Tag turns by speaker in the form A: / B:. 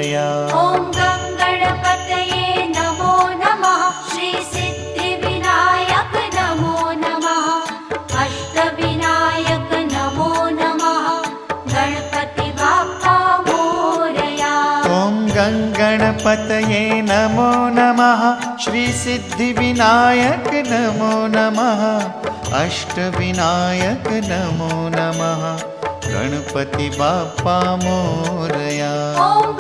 A: मोरया।
B: ॐ गं गणपतये नमो नमः। श्री सिद्धिविनायक नमो नमः। अष्टविनायक नमो नमः। गणपति बाप्पा मोरया।
A: ॐ गं गणपतये नमो नमः। श्री सिद्धिविनायक नमो नमः। अष्टविनायक नमो नमः। गणपति बाप्पा मोरया।
B: ॐ